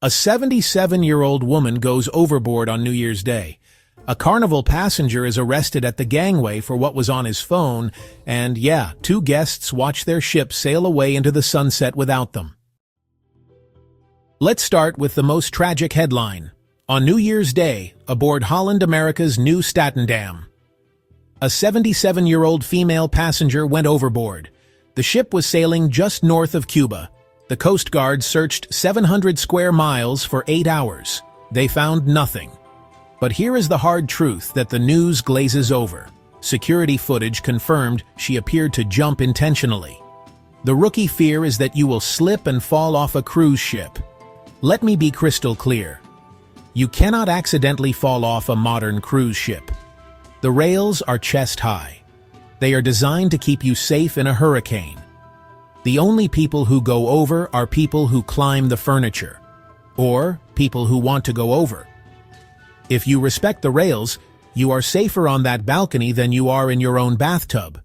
A 77-year-old woman goes overboard on New Year's Day. A Carnival passenger is arrested at the gangway for what was on his phone, and two guests watch their ship sail away into the sunset without them. Let's start with the most tragic headline. On New Year's Day, aboard Holland America's new Statendam. A 77-year-old female passenger went overboard. The ship was sailing just north of Cuba. The Coast Guard searched 700 square miles for 8 hours. They found nothing. But here is the hard truth that the news glazes over. Security footage confirmed she appeared to jump intentionally. The rookie fear is that you will slip and fall off a cruise ship. Let me be crystal clear. You cannot accidentally fall off a modern cruise ship. The rails are chest high. They are designed to keep you safe in a hurricane. The only people who go over are people who climb the furniture, or people who want to go over. If you respect the rails, you are safer on that balcony than you are in your own bathtub.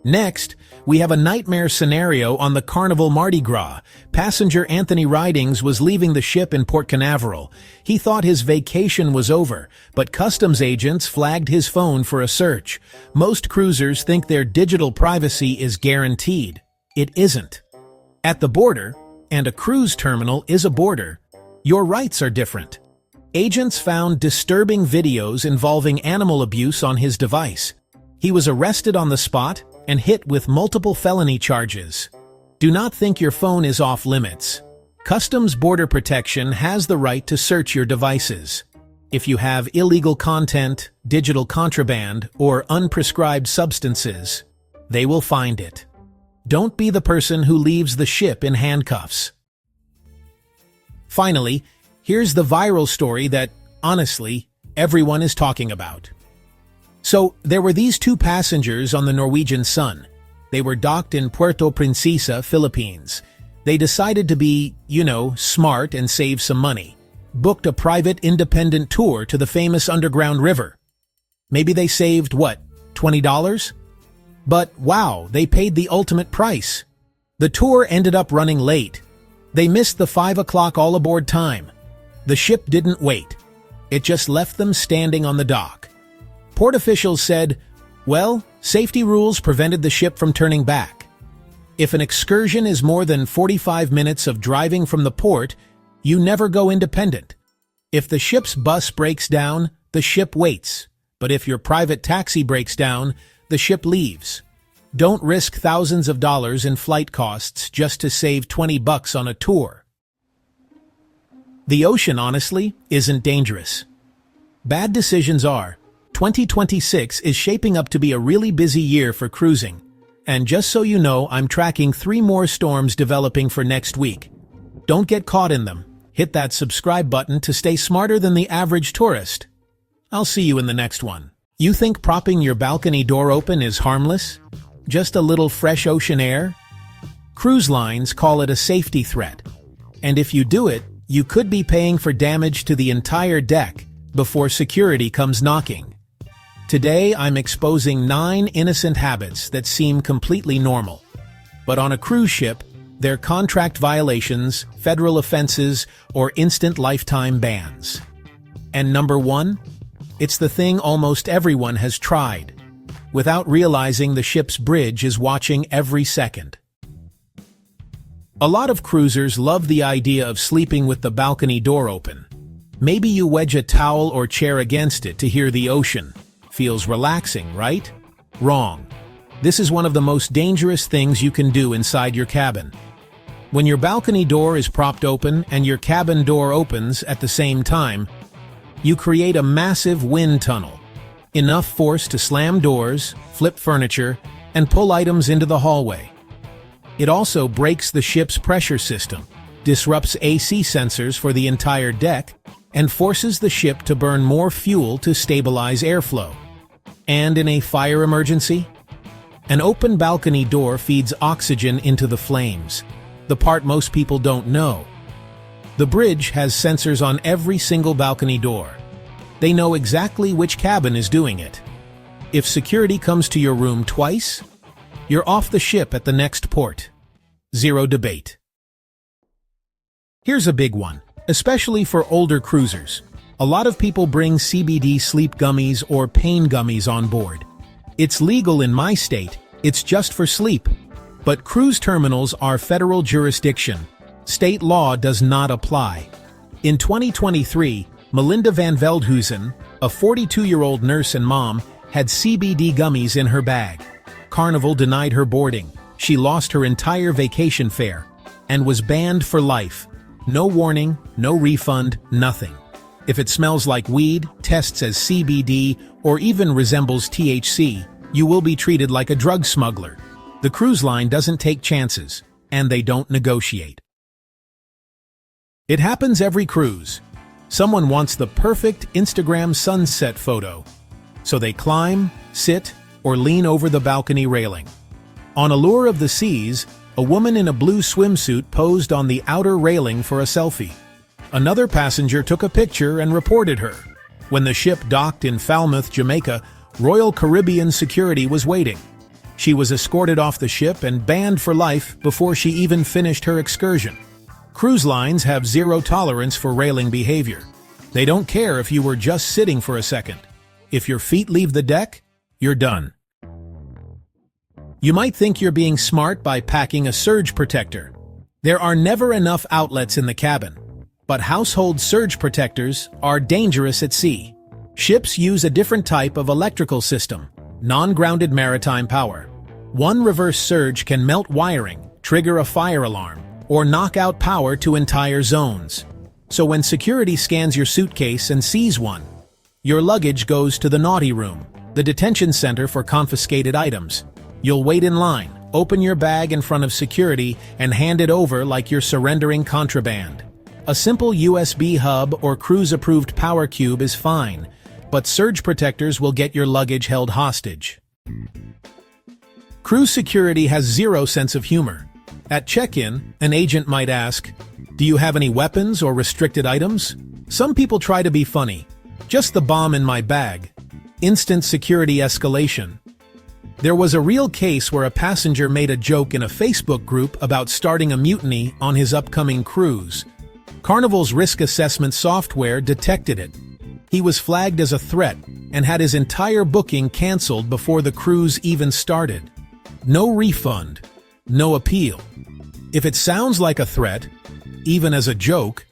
Next, we have a nightmare scenario on the Carnival Mardi Gras. Passenger Anthony Ridings was leaving the ship in Port Canaveral. He thought his vacation was over, but customs agents flagged his phone for a search. Most cruisers think their digital privacy is guaranteed. It isn't. At the border, and a cruise terminal is a border, your rights are different. Agents found disturbing videos involving animal abuse on his device. He was arrested on the spot and hit with multiple felony charges. Do not think your phone is off limits. Customs Border Protection has the right to search your devices. If you have illegal content, digital contraband, or unprescribed substances, they will find it. Don't be the person who leaves the ship in handcuffs. Finally, here's the viral story that, honestly, everyone is talking about. So, there were these two passengers on the Norwegian Sun. They were docked in Puerto Princesa, Philippines. They decided to be, smart and save some money. Booked a private independent tour to the famous underground river. Maybe they saved, $20? But wow, they paid the ultimate price. The tour ended up running late. They missed the 5 o'clock all-aboard time. The ship didn't wait. It just left them standing on the dock. Port officials said, safety rules prevented the ship from turning back. If an excursion is more than 45 minutes of driving from the port, you never go independent. If the ship's bus breaks down, the ship waits. But if your private taxi breaks down, the ship leaves. Don't risk thousands of dollars in flight costs just to save $20 on a tour. The ocean, honestly, isn't dangerous. Bad decisions are. 2026 is shaping up to be a really busy year for cruising. And just so you know, I'm tracking 3 more storms developing for next week. Don't get caught in them. Hit that subscribe button to stay smarter than the average tourist. I'll see you in the next one. You think propping your balcony door open is harmless? Just a little fresh ocean air? Cruise lines call it a safety threat. And if you do it, you could be paying for damage to the entire deck before security comes knocking. Today, I'm exposing 9 innocent habits that seem completely normal. But on a cruise ship, they're contract violations, federal offenses, or instant lifetime bans. And number 1? It's the thing almost everyone has tried, without realizing the ship's bridge is watching every second. A lot of cruisers love the idea of sleeping with the balcony door open. Maybe you wedge a towel or chair against it to hear the ocean. Feels relaxing, right? Wrong. This is one of the most dangerous things you can do inside your cabin. When your balcony door is propped open and your cabin door opens at the same time, you create a massive wind tunnel. Enough force to slam doors, flip furniture, and pull items into the hallway. It also breaks the ship's pressure system, disrupts AC sensors for the entire deck, and forces the ship to burn more fuel to stabilize airflow. And in a fire emergency? An open balcony door feeds oxygen into the flames, the part most people don't know. The bridge has sensors on every single balcony door. They know exactly which cabin is doing it. If security comes to your room twice, you're off the ship at the next port. Zero debate. Here's a big one, especially for older cruisers. A lot of people bring CBD sleep gummies or pain gummies on board. It's legal in my state, it's just for sleep. But cruise terminals are federal jurisdiction. State law does not apply. In 2023, Melinda van Veldhuizen, a 42-year-old nurse and mom, had CBD gummies in her bag. Carnival denied her boarding. She lost her entire vacation fare and was banned for life. No warning, no refund, nothing. If it smells like weed, tests as CBD, or even resembles THC, you will be treated like a drug smuggler. The cruise line doesn't take chances, and they don't negotiate. It happens every cruise. Someone wants the perfect Instagram sunset photo, so they climb, sit, or lean over the balcony railing. On Allure of the Seas, a woman in a blue swimsuit posed on the outer railing for a selfie. Another passenger took a picture and reported her. When the ship docked in Falmouth, Jamaica, Royal Caribbean security was waiting. She was escorted off the ship and banned for life before she even finished her excursion. Cruise lines have zero tolerance for railing behavior. They don't care if you were just sitting for a second. If your feet leave the deck, you're done. You might think you're being smart by packing a surge protector. There are never enough outlets in the cabin. But household surge protectors are dangerous at sea. Ships use a different type of electrical system, non-grounded maritime power. One reverse surge can melt wiring, trigger a fire alarm, or knock out power to entire zones. So when security scans your suitcase and sees one, your luggage goes to the naughty room, the detention center for confiscated items. You'll wait in line, open your bag in front of security, and hand it over like you're surrendering contraband. A simple USB hub or cruise-approved power cube is fine, but surge protectors will get your luggage held hostage. Cruise security has zero sense of humor. At check-in, an agent might ask, "Do you have any weapons or restricted items?" Some people try to be funny. "Just the bomb in my bag." Instant security escalation. There was a real case where a passenger made a joke in a Facebook group about starting a mutiny on his upcoming cruise. Carnival's risk assessment software detected it. He was flagged as a threat and had his entire booking canceled before the cruise even started. No refund, no appeal. If it sounds like a threat, even as a joke,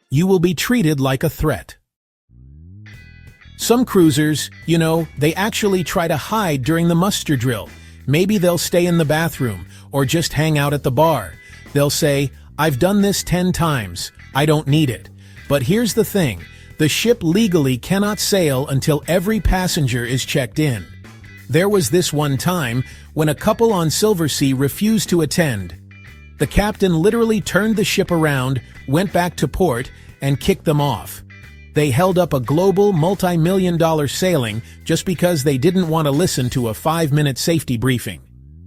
you will be treated like a threat. Some cruisers, they actually try to hide during the muster drill. Maybe they'll stay in the bathroom or just hang out at the bar. They'll say, "I've done this 10 times. I don't need it." But here's the thing, the ship legally cannot sail until every passenger is checked in. There was this one time when a couple on Silversea refused to attend. The captain literally turned the ship around, went back to port, and kicked them off. They held up a global multi-million-dollar sailing just because they didn't want to listen to a 5-minute safety briefing.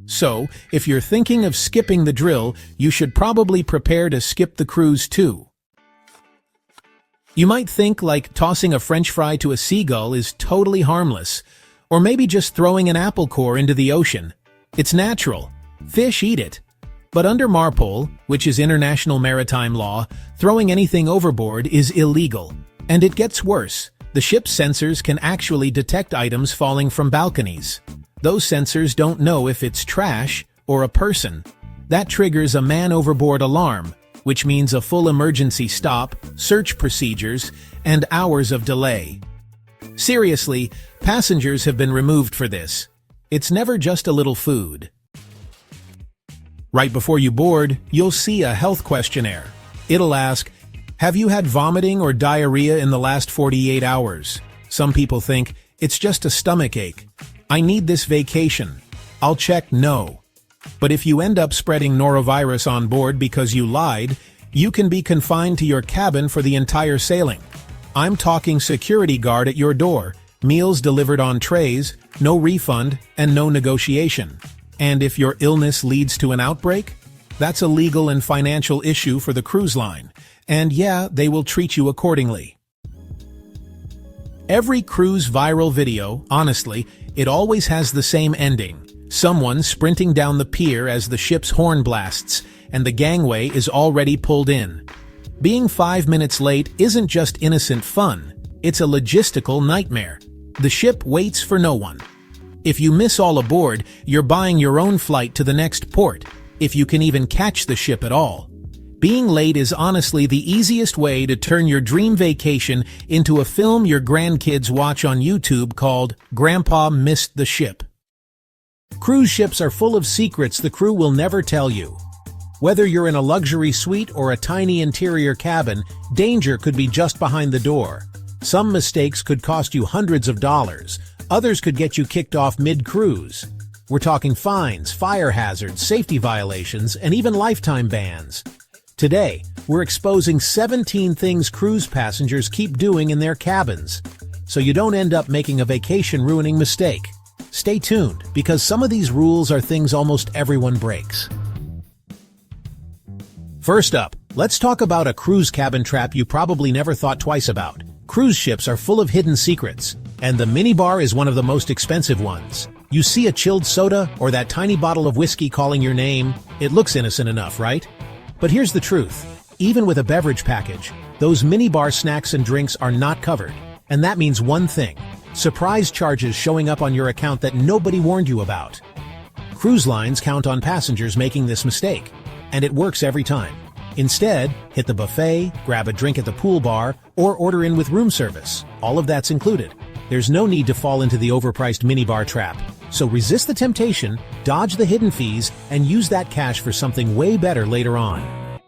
So, if you're thinking of skipping the drill, you should probably prepare to skip the cruise too. You might think like tossing a French fry to a seagull is totally harmless, or maybe just throwing an apple core into the ocean. It's natural. Fish eat it. But under MARPOL, which is international maritime law, throwing anything overboard is illegal. And it gets worse. The ship's sensors can actually detect items falling from balconies. Those sensors don't know if it's trash or a person. That triggers a man overboard alarm, which means a full emergency stop, search procedures, and hours of delay. Seriously, passengers have been removed for this. It's never just a little food. Right before you board, you'll see a health questionnaire. It'll ask, "Have you had vomiting or diarrhea in the last 48 hours? Some people think, "It's just a stomach ache. I need this vacation." I'll check no. But if you end up spreading norovirus on board because you lied, you can be confined to your cabin for the entire sailing. I'm talking security guard at your door, meals delivered on trays, no refund, and no negotiation. And if your illness leads to an outbreak, that's a legal and financial issue for the cruise line. And yeah, they will treat you accordingly. Every cruise viral video, honestly, it always has the same ending. Someone sprinting down the pier as the ship's horn blasts, and the gangway is already pulled in. Being 5 minutes late isn't just innocent fun, it's a logistical nightmare. The ship waits for no one. If you miss all aboard, you're buying your own flight to the next port, if you can even catch the ship at all. Being late is honestly the easiest way to turn your dream vacation into a film your grandkids watch on YouTube called Grandpa Missed the Ship. Cruise ships are full of secrets the crew will never tell you. Whether you're in a luxury suite or a tiny interior cabin, danger could be just behind the door. Some mistakes could cost you hundreds of dollars. Others could get you kicked off mid-cruise. We're talking fines, fire hazards, safety violations, and even lifetime bans. Today, we're exposing 17 things cruise passengers keep doing in their cabins, so you don't end up making a vacation-ruining mistake. Stay tuned, because some of these rules are things almost everyone breaks. First up, let's talk about a cruise cabin trap you probably never thought twice about. Cruise ships are full of hidden secrets, and the minibar is one of the most expensive ones. You see a chilled soda or that tiny bottle of whiskey calling your name, it looks innocent enough, right? But here's the truth. Even with a beverage package, those minibar snacks and drinks are not covered. And that means one thing: surprise charges showing up on your account that nobody warned you about. Cruise lines count on passengers making this mistake, and it works every time. Instead, hit the buffet, grab a drink at the pool bar, or order in with room service. All of that's included. There's no need to fall into the overpriced minibar trap. So resist the temptation, dodge the hidden fees, and use that cash for something way better later on.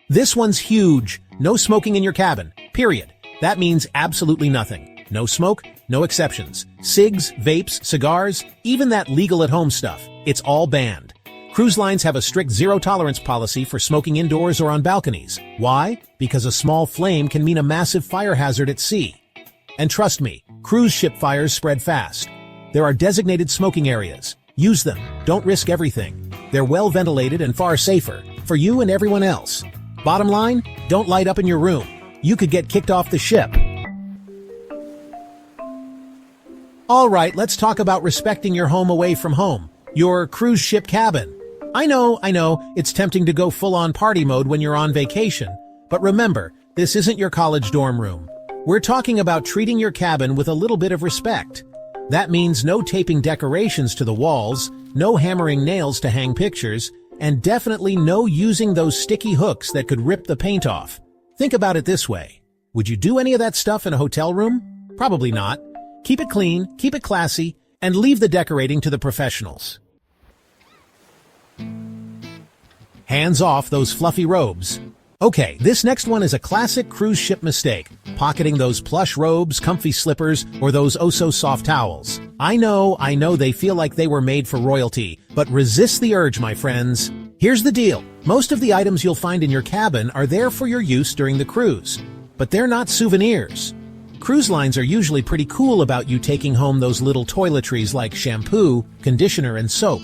This one's huge. No smoking in your cabin. Period. That means absolutely nothing. No smoke, no exceptions. Cigs, vapes, cigars, even that legal at-home stuff. It's all banned. Cruise lines have a strict zero-tolerance policy for smoking indoors or on balconies. Why? Because a small flame can mean a massive fire hazard at sea. And trust me, cruise ship fires spread fast. There are designated smoking areas. Use them. Don't risk everything. They're well ventilated and far safer, for you and everyone else. Bottom line, don't light up in your room. You could get kicked off the ship. Alright, let's talk about respecting your home away from home. Your cruise ship cabin. I know, it's tempting to go full-on party mode when you're on vacation. But remember, this isn't your college dorm room. We're talking about treating your cabin with a little bit of respect. That means no taping decorations to the walls, no hammering nails to hang pictures, and definitely no using those sticky hooks that could rip the paint off. Think about it this way. Would you do any of that stuff in a hotel room? Probably not. Keep it clean, keep it classy, and leave the decorating to the professionals. Hands off those fluffy robes. Okay, this next one is a classic cruise ship mistake, pocketing those plush robes, comfy slippers, or those oh-so-soft towels. I know they feel like they were made for royalty, but resist the urge, my friends. Here's the deal. Most of the items you'll find in your cabin are there for your use during the cruise, but they're not souvenirs. Cruise lines are usually pretty cool about you taking home those little toiletries like shampoo, conditioner, and soap.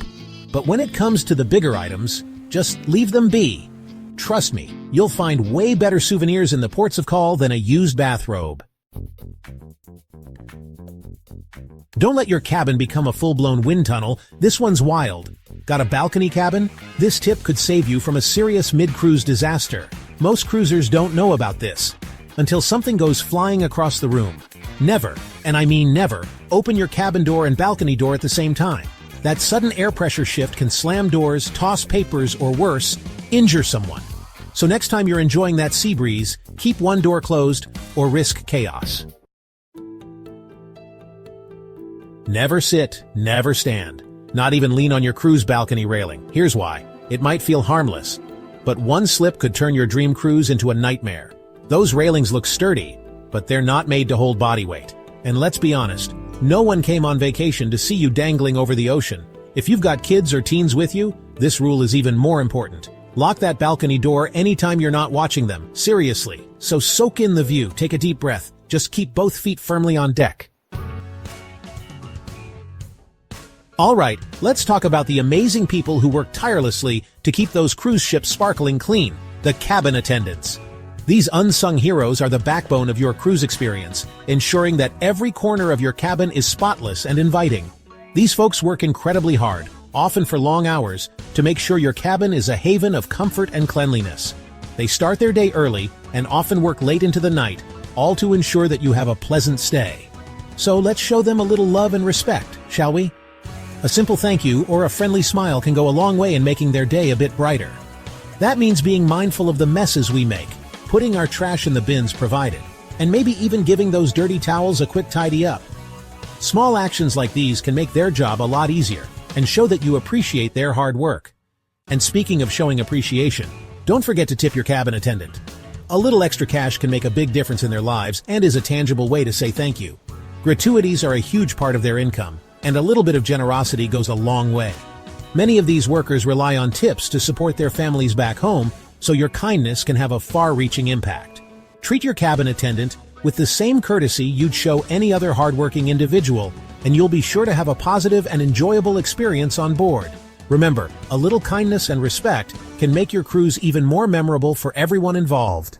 But when it comes to the bigger items, just leave them be. Trust me, you'll find way better souvenirs in the ports of call than a used bathrobe. Don't let your cabin become a full-blown wind tunnel. This one's wild. Got a balcony cabin? This tip could save you from a serious mid-cruise disaster. Most cruisers don't know about this until something goes flying across the room. Never, and I mean never, open your cabin door and balcony door at the same time. That sudden air pressure shift can slam doors, toss papers, or worse, injure someone. So next time you're enjoying that sea breeze, keep one door closed or risk chaos. Never sit, never stand. Not even lean on your cruise balcony railing. Here's why. It might feel harmless, but one slip could turn your dream cruise into a nightmare. Those railings look sturdy, but they're not made to hold body weight. And let's be honest, no one came on vacation to see you dangling over the ocean. If you've got kids or teens with you, this rule is even more important. Lock that balcony door anytime you're not watching them. Seriously. So soak in the view, take a deep breath. Just keep both feet firmly on deck. Alright, let's talk about the amazing people who work tirelessly to keep those cruise ships sparkling clean. The cabin attendants. These unsung heroes are the backbone of your cruise experience, ensuring that every corner of your cabin is spotless and inviting. These folks work incredibly hard, often for long hours, to make sure your cabin is a haven of comfort and cleanliness. They start their day early and often work late into the night, all to ensure that you have a pleasant stay. So let's show them a little love and respect, shall we? A simple thank you or a friendly smile can go a long way in making their day a bit brighter. That means being mindful of the messes we make, putting our trash in the bins provided, and maybe even giving those dirty towels a quick tidy up. Small actions like these can make their job a lot easier and show that you appreciate their hard work. And speaking of showing appreciation, don't forget to tip your cabin attendant. A little extra cash can make a big difference in their lives and is a tangible way to say thank you. Gratuities are a huge part of their income, and a little bit of generosity goes a long way. Many of these workers rely on tips to support their families back home, so your kindness can have a far-reaching impact. Treat your cabin attendant with the same courtesy you'd show any other hardworking individual, and you'll be sure to have a positive and enjoyable experience on board. Remember, a little kindness and respect can make your cruise even more memorable for everyone involved.